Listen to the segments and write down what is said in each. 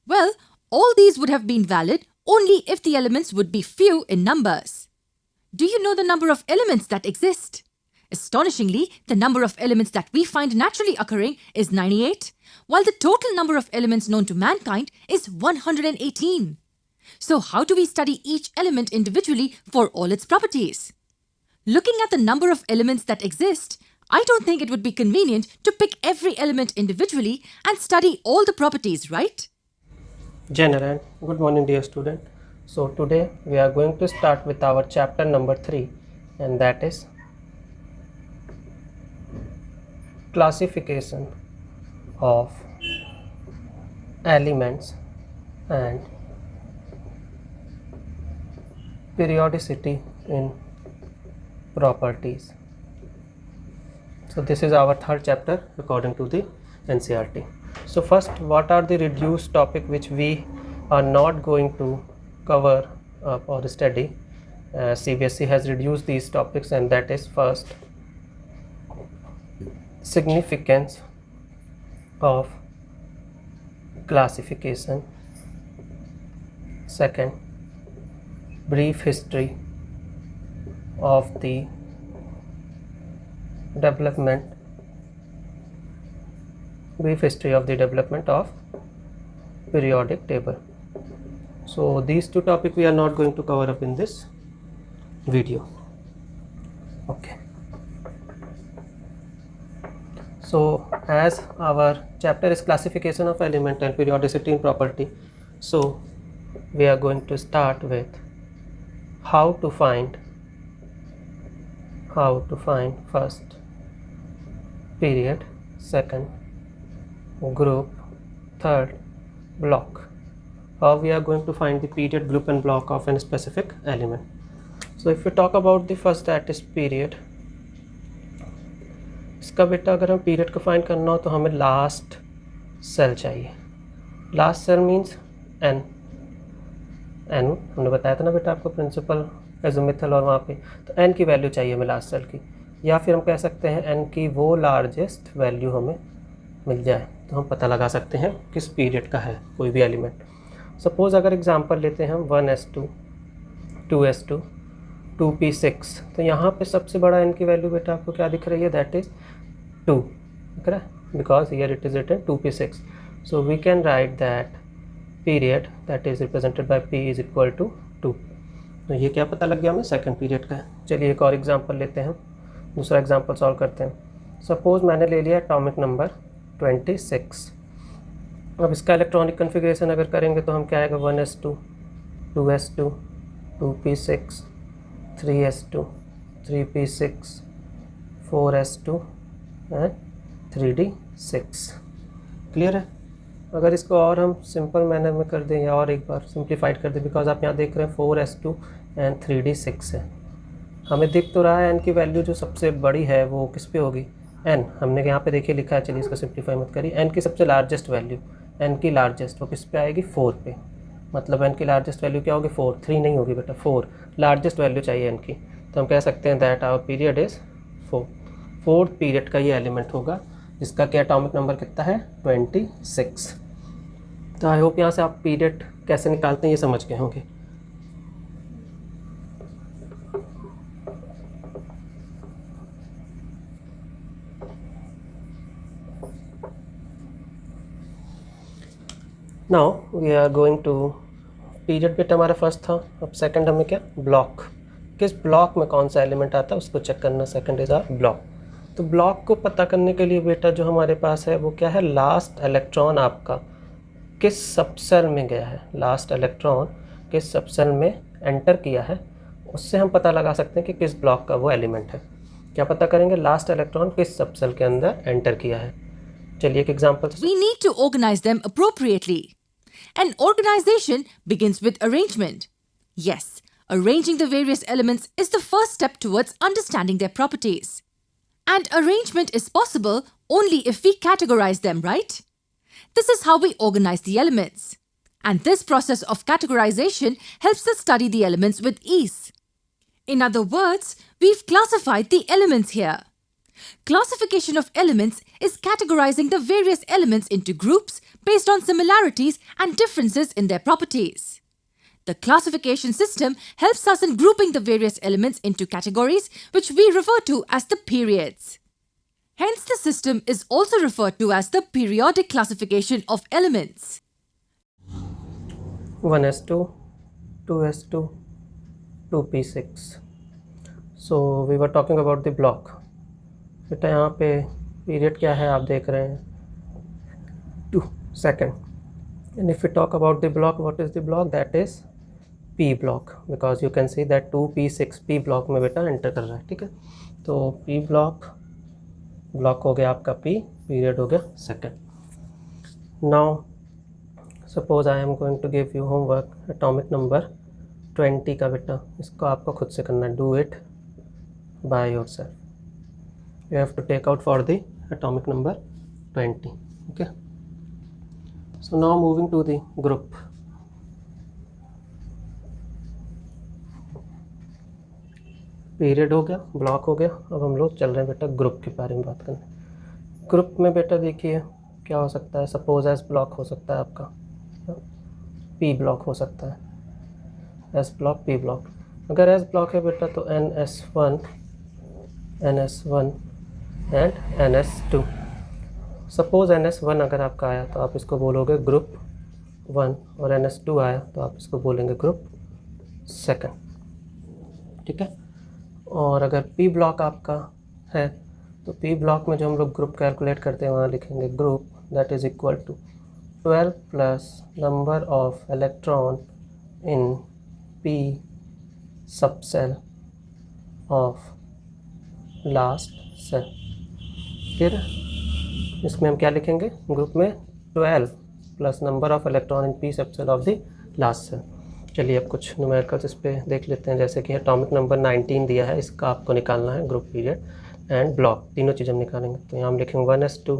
Well, all these would have been valid only if the elements would be few in numbers. Do you know the number of elements that exist? Astonishingly, the number of elements that we find naturally occurring is 98, while the total number of elements known to mankind is 118. So how do we study each element individually for all its properties? Looking at the number of elements that exist, I don't think it would be convenient to pick every element individually and study all the properties, right? General, good morning dear student. So today we are going to start with our chapter number 3, and that is classification of elements and periodicity in properties. So this is our third chapter according to the NCERT. So first, what are the reduced topic which we are not going to cover up or study? CBSE has reduced these topics, and that is first, significance of classification. Second, brief history of the development of periodic table. So these two topics we are not going to cover up in this video. Okay. So as our chapter is classification of element and periodicity in property, so we are going to start with how to find first period, second group, third block. How we are going to find the period, group and block of a specific element. So if we talk about the first, that is period. इसका बेटा अगर हम period को find करना हो तो हमें last cell चाहिए. Last cell means N. हमने बताया था ना बेटा आपको प्रिंसिपल एजोमिथल, और वहाँ पे तो एन की वैल्यू चाहिए हमें लास्ट सेल की, या फिर हम कह सकते हैं एन की वो लार्जेस्ट वैल्यू हमें मिल जाए तो हम पता लगा सकते हैं किस पीरियड का है कोई भी एलिमेंट. सपोज़ अगर एग्जांपल लेते हैं हम 1s2, 2s2, 2p6, तो यहाँ पे सबसे बड़ा एन की वैल्यू बेटा आपको क्या दिख रही है, दैट इज़ 2, दिख रहा है, because here it is written 2p6. So we can write that period that is represented by p is equal to 2. तो ये क्या पता लग गया हमें, सेकंड पीरियड का है. चलिए एक और एग्जांपल लेते हैं, दूसरा एग्जांपल सॉल्व करते हैं. सपोज़ मैंने ले लिया एटॉमिक नंबर 26. अब इसका इलेक्ट्रॉनिक कन्फिग्रेशन अगर करेंगे तो हम क्या आएगा, 1s2, 2s2, 2p6, 3s2, 3p6, 4s2 and 3d6. Clear है. अगर इसको और हम सिंपल मैनर में कर दें या और एक बार सिंप्लीफाइड कर दें, बिकॉज आप यहाँ देख रहे हैं 4s2 एंड 3d6 है, हमें दिख तो रहा है एन की वैल्यू जो सबसे बड़ी है वो किस पे होगी, एन. हमने यहाँ पे देखिए लिखा है, चलिए इसको सिंप्लीफाई मत करिए. एन की सबसे लार्जेस्ट वैल्यू, एन की लार्जेस्ट वो किस पे आएगी, 4 पे. मतलब एन की लार्जेस्ट वैल्यू क्या होगी, 4. 3 नहीं होगी बेटा, 4 लार्जेस्ट वैल्यू चाहिए एन की. तो हम कह सकते हैं that our period is 4. Fourth period का ये एलिमेंट होगा जिसका क्या एटॉमिक नंबर कितना है, 26. तो आई होप यहाँ से आप पीरियड कैसे निकालते हैं ये समझ गए होंगे. Now we are going to, period बेटा हमारा फर्स्ट था, अब सेकंड हमें क्या, ब्लॉक. किस ब्लॉक में कौन सा एलिमेंट आता है उसको चेक करना. Second is R block. तो ब्लॉक को पता करने के लिए बेटा जो हमारे पास है वो क्या है, लास्ट इलेक्ट्रॉन आपका किस सबसेल में गया है, लास्ट इलेक्ट्रॉन किस सबसेल में एंटर किया है, उससे हम पता लगा सकते हैं कि किस ब्लॉक का वो एलिमेंट है. क्या पता करेंगे, लास्ट इलेक्ट्रॉन किस सबसेल के अंदर एंटर किया है. चलिए एक example. We need to organize them appropriately. An organization begins with arrangement. Yes, arranging the various elements is the first step towards understanding their properties. And arrangement is possible only if we categorize them, right? This is how we organize the elements. And this process of categorization helps us study the elements with ease. In other words, we've classified the elements here. Classification of elements is categorizing the various elements into groups based on similarities and differences in their properties. The classification system helps us in grouping the various elements into categories, which we refer to as the periods. Hence, the system is also referred to as the periodic classification of elements. 1s2, 2s2, 2p6. So we were talking about the block. बेटा यहाँ पे period क्या है आप देख रहे हैं 2 second. And if we talk about the block, what is the block? That is P block, because you can see that 2p6 P block में बेटा एंटर कर रहा है. ठीक है, तो P ब्लॉक हो गया आपका P, पीरियड हो गया second. Now suppose I am going to give you homework atomic number 20 का. बेटा इसको आपको खुद से करना है. Do it by yourself. You have to take out for the atomic number 20. Okay, so now moving to the group. Period हो गया, ब्लॉक हो गया. अब हम लोग चल रहे हैं बेटा ग्रुप के बारे में बात करने. ग्रुप में बेटा देखिए क्या हो सकता है. सपोज एस ब्लॉक हो सकता है आपका, पी ब्लॉक हो सकता है. S block, P block. अगर एस ब्लॉक है बेटा तो NS1 and NS2. Suppose NS1 अगर आपका आया तो आप इसको बोलोगे ग्रुप 1, और NS2 आया तो आप इसको बोलेंगे ग्रुप 2. ठीक है, और अगर P ब्लॉक आपका है तो P ब्लॉक में जो हम लोग ग्रुप कैलकुलेट करते हैं वहाँ लिखेंगे group that is equal to 12 plus number of electron in P subshell of last shell. फिर इसमें हम क्या लिखेंगे, ग्रुप में 12 plus number of electron in P subshell of the last shell. चलिए अब कुछ न्यूमेरिकल्स इस पर देख लेते हैं. जैसे कि एटॉमिक नंबर 19 दिया है, इसका आपको निकालना है ग्रुप, पीरियड एंड ब्लॉक, तीनों चीज़ हम निकालेंगे. तो यहाँ हम लिखेंगे 1s2,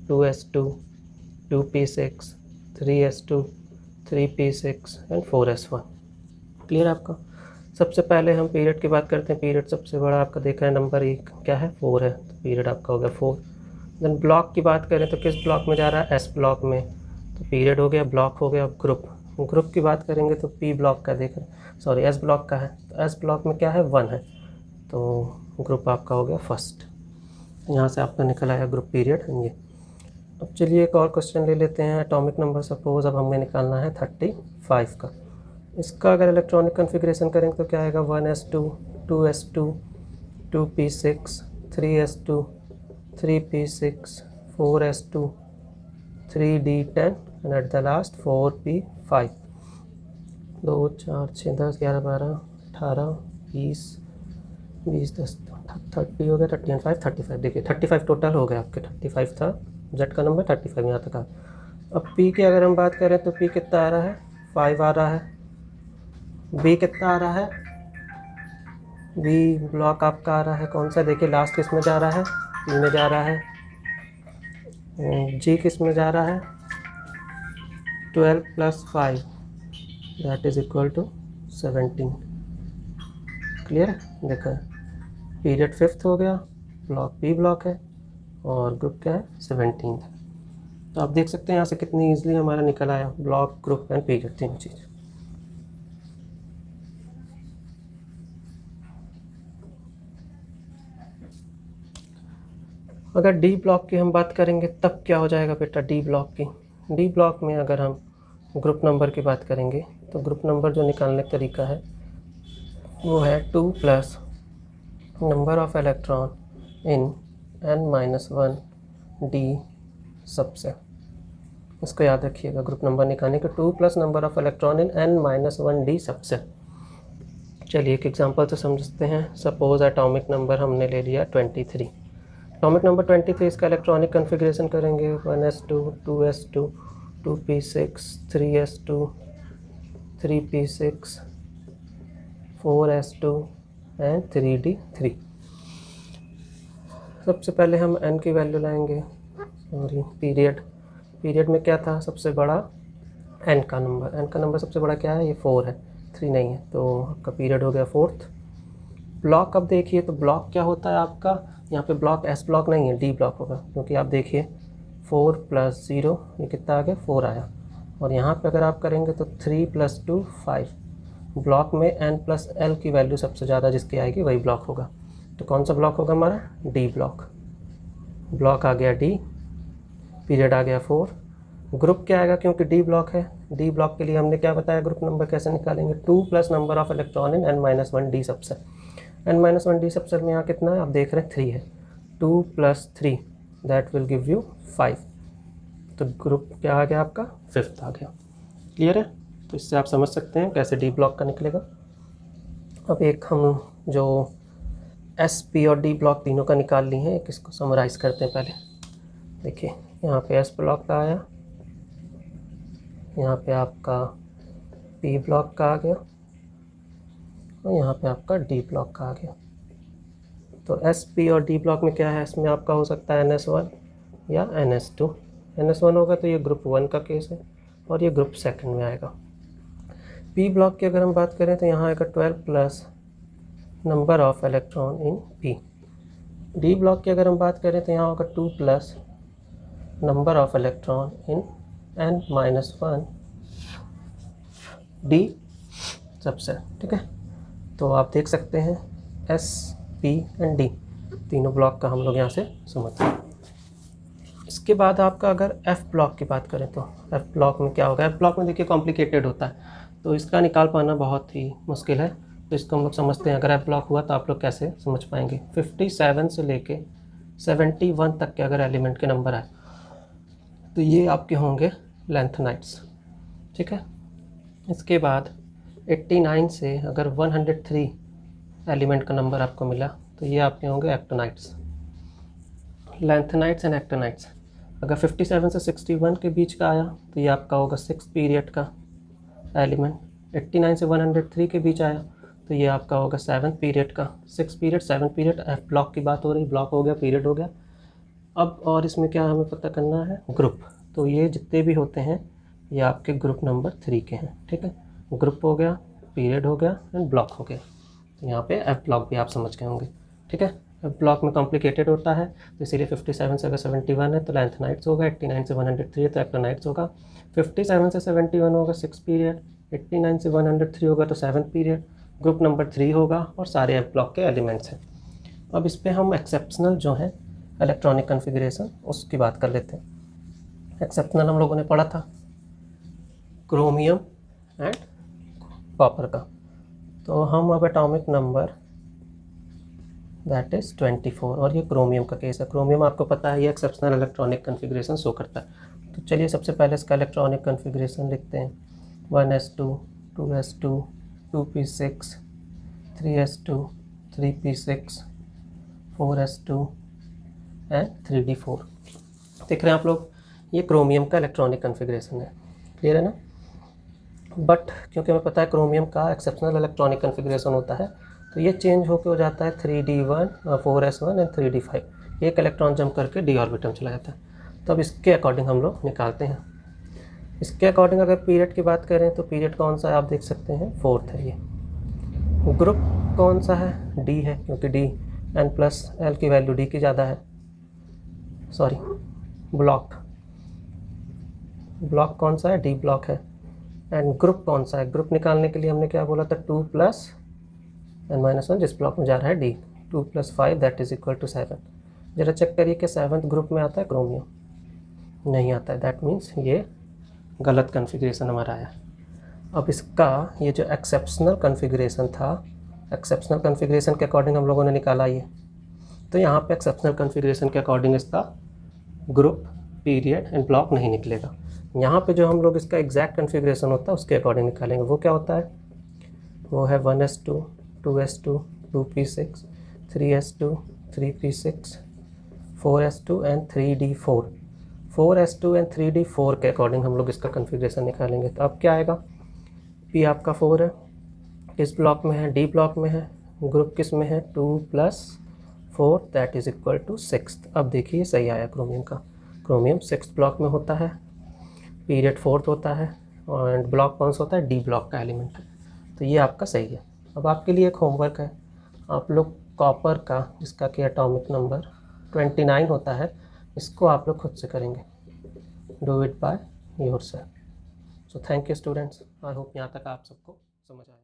2s2, 2p6, 3s2, 3p6 and 4s1. Clear आपका. सबसे पहले हम पीरियड की बात करते हैं. पीरियड सबसे बड़ा आपका देखा है नंबर 1 क्या है, 4 है, तो पीरियड आपका हो गया 4. देन ब्लॉक की बात करें तो किस ब्लॉक में जा रहा है, एस ब्लॉक में, तो पीरियड हो गया, ब्लॉक हो गया. अब ग्रुप की बात करेंगे तो पी ब्लॉक का देख रहे हैं, सॉरी एस ब्लॉक का है, तो एस ब्लॉक में क्या है 1 है, तो ग्रुप आपका हो गया फर्स्ट. यहाँ से आपका निकल आया ग्रुप, पीरियड. ये अब चलिए एक और क्वेश्चन ले लेते हैं. एटॉमिक नंबर सपोज अब हमें निकालना है 35 का. इसका अगर इलेक्ट्रॉनिक कन्फिग्रेशन करेंगे तो क्या आएगा, 1s2, 2s2, 2p6, 3s2, 3p6, 4s2, 3d10 and at the last 4p5. 2 4 6 10 11 12 18 20 20 10 30 हो गया, 30 एंड 5 35. देखिए 35 टोटल हो गया आपके. 35 था जेड का नंबर, 35 यहाँ तक आ. अब पी की अगर हम बात करें तो पी कितना आ रहा है, 5 आ रहा है. बी कितना आ रहा है, बी ब्लॉक आपका आ रहा है कौन सा, देखिए लास्ट किस में जा रहा है, पी में जा रहा है. जी किस में जा रहा है, 12 plus 5 that is equal to 17. Clear है. देखा पीरियड 5th हो गया, ब्लॉक पी ब्लॉक है और ग्रुप क्या है 17th. तो आप देख सकते हैं यहाँ से कितनी ईजिली हमारा निकल आया ब्लॉक, ग्रुप एंड पीरियड, तीन चीज़. अगर डी ब्लॉक की हम बात करेंगे तब क्या हो जाएगा बेटा, डी ब्लॉक की. डी ब्लॉक में अगर हम ग्रुप नंबर की बात करेंगे तो ग्रुप नंबर जो निकालने का तरीका है वो है 2 plus number of electron in n-1 D subshell. इसको याद रखिएगा, ग्रुप नंबर निकालने के 2 plus number of electron in n-1 D subshell. चलिए एक एग्जांपल से समझते हैं. सपोज एटॉमिक नंबर हमने ले लिया 23. एटॉमिक नंबर 23, इसका इलेक्ट्रॉनिक कन्फिग्रेशन करेंगे 1s2, 2s2, 2p6, 3s2, 3p6, 4s2 and 3d3. सबसे पहले हम n की वैल्यू लाएंगे. सॉरी, पीरियड में क्या था सबसे बड़ा, n का नंबर. n का नंबर सबसे बड़ा क्या है, ये 4 है, 3 नहीं है. तो आपका पीरियड हो गया 4th ब्लॉक अब देखिए, तो ब्लॉक क्या होता है आपका, यहाँ पे ब्लॉक एस ब्लॉक नहीं है, डी ब्लॉक होगा, क्योंकि आप देखिए 4 + 0 ये कितना आ गया, 4 आया। और यहाँ पे अगर आप करेंगे तो 3 + 2 5। ब्लॉक में n + l की वैल्यू सबसे ज़्यादा जिसकी आएगी वही ब्लॉक होगा। तो कौन सा ब्लॉक होगा हमारा, डी ब्लॉक। ब्लॉक आ गया डी, पीरियड आ गया 4। ग्रुप क्या आएगा, क्योंकि डी ब्लॉक है, डी ब्लॉक के लिए हमने क्या बताया, ग्रुप नंबर कैसे निकालेंगे, 2 + number of electron in n-1 D subset. n-1 D subset में यहाँ कितना है, आप देख रहे हैं 3 है, 2 + 3 दैट विल गिव यू 5। तो ग्रुप क्या आ गया आपका, 5th आ गया। क्लियर है, तो इससे आप समझ सकते हैं कैसे डी ब्लॉक का निकलेगा। अब एक हम जो एस, पी और डी ब्लॉक तीनों का निकाल लिए हैं, एक इसको समराइज़ करते हैं पहले। देखिए यहाँ पे एस ब्लॉक का आया, यहाँ पे आपका पी ब्लॉक का आ गया, और यहाँ पे आपका डी ब्लॉक का आ गया। तो एस, पी और डी ब्लॉक में क्या है, इसमें आपका हो सकता है NS1 या NS2। NS1 होगा तो ये ग्रुप 1 का केस है, और ये ग्रुप 2 में आएगा। पी ब्लॉक की अगर हम बात करें तो यहाँ आएगा 12 + number of electron in P. D block की अगर हम बात करें तो यहाँ होगा 2 + number of electron in n-1 D subset. ठीक है, तो आप देख सकते हैं एस, पी एंड डी तीनों ब्लॉक का हम लोग यहाँ से समझते हैं। इसके बाद आपका अगर एफ ब्लॉक की बात करें तो एफ ब्लॉक में क्या होगा, एफ ब्लॉक में देखिए कॉम्प्लिकेटेड होता है, तो इसका निकाल पाना बहुत ही मुश्किल है। तो इसको हम लोग समझते हैं, अगर एफ ब्लॉक हुआ तो आप लोग कैसे समझ पाएंगे। 57 से लेके 71 तक के अगर एलिमेंट के नंबर आए तो ये आपके होंगे लैंथेनाइड्स। ठीक है, इसके बाद 89 से अगर 103 एलिमेंट का नंबर आपको मिला तो ये आपके होंगे एक्टिनाइड्स। लैंथेनाइड्स एंड एक्टिनाइड्स अगर 57 से 61 के बीच का आया तो ये आपका होगा 6th पीरियड का एलिमेंट। 89 से 103 के बीच आया तो ये आपका होगा 7th पीरियड का। 6 पीरियड 7 पीरियड, एफ ब्लॉक की बात हो रही, ब्लॉक हो गया, पीरियड हो गया। अब और इसमें क्या हमें पता करना है, ग्रुप। तो ये जितने भी होते हैं ये आपके ग्रुप नंबर 3 के हैं। ठीक है, ग्रुप हो गया, पीरियड हो गया एंड ब्लॉक हो गया। तो यहाँ पे एफ ब्लॉक भी आप समझ गए होंगे। ठीक है, एफ ब्लॉक में कॉम्प्लिकेटेड होता है, तो इसीलिए 57 से अगर 71 है तो लैंथेनाइड्स होगा, 89 से 103 है तो एक्टिनाइड्स होगा, 57 से 71 होगा 6 पीरियड, 89 से 103 होगा तो 7th पीरियड, ग्रुप नंबर 3 होगा और सारे एफ ब्लॉक के एलिमेंट्स हैं। अब इस पर हम एक्सेप्शनल जो है इलेक्ट्रॉनिक कन्फिग्रेशन उसकी बात कर लेते हैं। एक्सेप्शनल हम लोगों ने पढ़ा था क्रोमियम एंड कॉपर का। तो हम अब एटॉमिक नंबर दैट इज़ 24, और ये क्रोमियम का केस है। क्रोमियम आपको पता है ये एक्सेप्शनल इलेक्ट्रॉनिक कन्फिग्रेशन शो करता है। तो चलिए सबसे पहले इसका इलेक्ट्रॉनिक कन्फिग्रेशन लिखते हैं। 1s2 2s2 2p6 3s2 3p6 4s2 and 3d4। देख रहे हैं आप लोग, ये क्रोमियम का इलेक्ट्रॉनिक कन्फिग्रेशन है। क्लियर है ना। बट क्योंकि हमें पता है क्रोमियम का एक्सेप्शनल इलेक्ट्रॉनिक कन्फिग्रेशन होता है तो ये चेंज होकर हो जाता है 3d1 4s1 एंड 3d5। एक इलेक्ट्रॉन जंप करके डी ऑर्बिटल चला जाता है। तो अब इसके अकॉर्डिंग हम लोग निकालते हैं। इसके अकॉर्डिंग अगर पीरियड की बात करें तो पीरियड कौन सा है, आप देख सकते हैं 4th है ये। ग्रुप कौन सा है, डी है, क्योंकि डी n+l की वैल्यू डी की ज़्यादा है। सॉरी, ब्लॉक कौन सा है, डी ब्लॉक है। एंड ग्रुप कौन सा है, ग्रुप निकालने के लिए हमने क्या बोला था, 2 + n-1 जिस ब्लॉक में जा रहा है D, 2 + 5 that is equal to 7। ज़रा चेक करिए कि 7th ग्रुप में आता है क्रोमियम, नहीं आता है, दैट मीन्स ये गलत कन्फिग्रेशन हमारा आया। अब इसका ये जो एक्सेप्शनल कन्फिग्रेशन था, एक्सेप्शनल कन्फिग्रेशन के अकॉर्डिंग हम लोगों ने निकाला ये। तो यहाँ पे एक्सेप्शनल कन्फिग्रेशन के अकॉर्डिंग इसका ग्रुप, पीरियड एंड ब्लॉक नहीं निकलेगा। यहाँ पे जो हम लोग इसका एग्जैक्ट कन्फिग्रेशन होता है उसके अकॉर्डिंग निकालेंगे। वो क्या होता है, वो है 1s2 2s2 2p6 3s2 3p6 4s2 and 3d4। 4s2 and 3d4 के अकॉर्डिंग हम लोग इसका कन्फिग्रेशन निकालेंगे। तो अब क्या आएगा, पी आपका 4 है, किस ब्लॉक में है, डी ब्लॉक में है, ग्रुप किस में है, 2 + 4 that is equal to 6th। अब देखिए सही आया क्रोमियम का। क्रोमियम 6th ब्लॉक में होता है, पीरियड 4th होता है, और ब्लॉक कौन सा होता है, डी ब्लॉक का एलिमेंट है। तो ये आपका सही है। अब आपके लिए एक होमवर्क है, आप लोग कॉपर का, जिसका कि एटॉमिक नंबर 29 होता है, इसको आप लोग खुद से करेंगे। Do it by your self. So thank you students, I hope यहाँ तक आप सबको समझ आया।